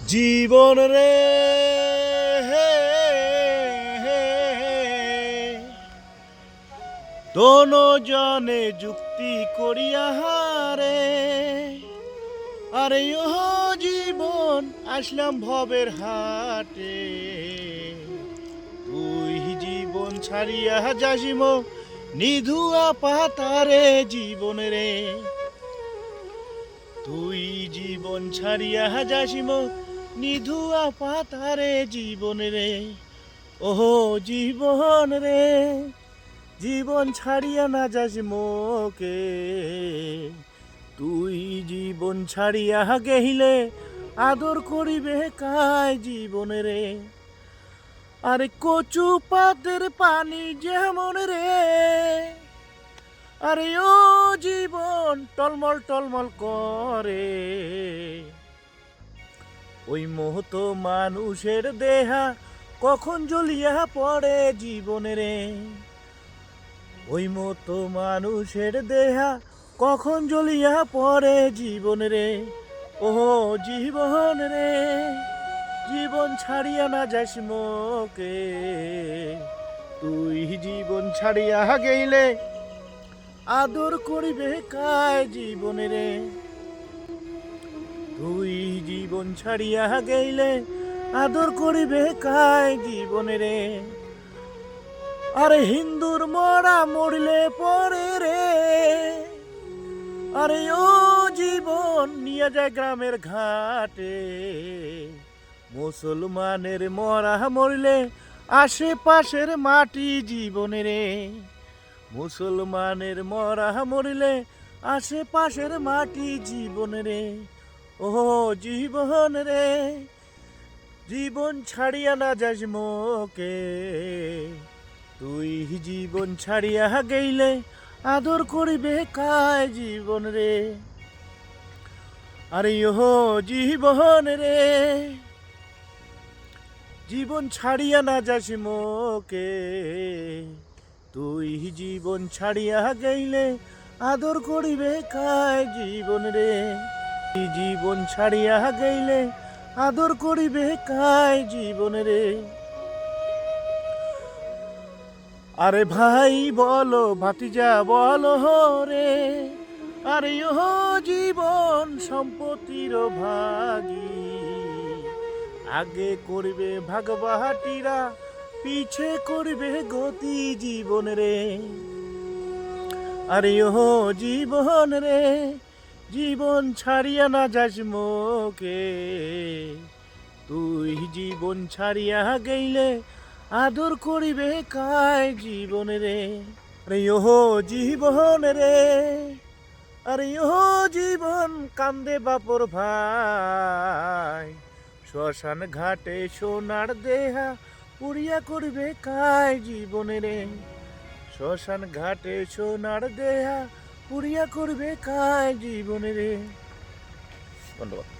জীবন রে দোনো জনে যুক্তি করিয়া হারে আরে ও জীবন আসলাম ভবের হাটে তুই জীবন ছাড়িয়া যাসিম নিধুয়া পাতারে জীবন রে তুই জীবন ছাড়িয়া যাসিম নিধুয়া পাতারে জীবন রে ওহো জীবন রে জীবন ছাড়িয়া না যাস মোকে তুই জীবন ছাড়িয়া গেহিলে আদর করিবে কায় জীবন রে আরে কচু পাতের পানি যেমন রে আরে ও জীবন টলমল টলমল করে ওই মোহত মানুষের দেহা কখন জ্বলিয়া পড়ে জীবন রে ওই মতো মানুষের দেহা কখন জ্বলিয়া পড়ে জীবন রে ও জীবন রে জীবন ছাড়িয়া না যাস মোকে তুই জীবন ছাড়িয়া গেলে আদর করিবে কায় জীবন রে তুই জীবন ছাড়িয়া গেলে আদর করিবে কায় জীবন রে আরে হিন্দুর মরা মরলে পরে রে আরে ও জীবন নিয়ে যায় গ্রামের ঘাটে মুসলমানের মরা মরলে আশেপাশের মাটি জীবন রে মুসলমানের মরা মরলে আশেপাশের মাটি জীবন রে ও জীবন রে জীবন ছাড়িয়া না যাস মোকে তুই জীবন ছাড়িয়া গেলে আদর করিবে কায় জীবন রে আরে ও জীবন রে জীবন ছাড়িয়া না যাস মোকে তুই জীবন ছাড়িয়া গেলে আদর করিবে কায় জীবন রে জীবন ছাড়িয়া গেলে আদর করিবে কায় জীবন রে আরে ভাই বলো ভাতিজা বলো রে আরে ও জীবন সম্পত্তির ভাগী আগে করবে ভাগবাহাটিরা পিছে করবে গতি জীবন রে আরে ও জীবন রে জীবন ছাড়িয়া না যাস মোকে তুই জীবন ছাড়িয়া গেলে আদর করিবে কায় জীবন রে আরে ও জীবন রে আরে ও জীবন কান্দে বাপর ভাই শ্মশান ঘাটে সোনার দেহা পুড়িয়া করবে কায় জীবন রে শ্মশান ঘাটে সোনার দেহা পুড়িয়া করবে কায় জীবন রে ধন্যবাদ।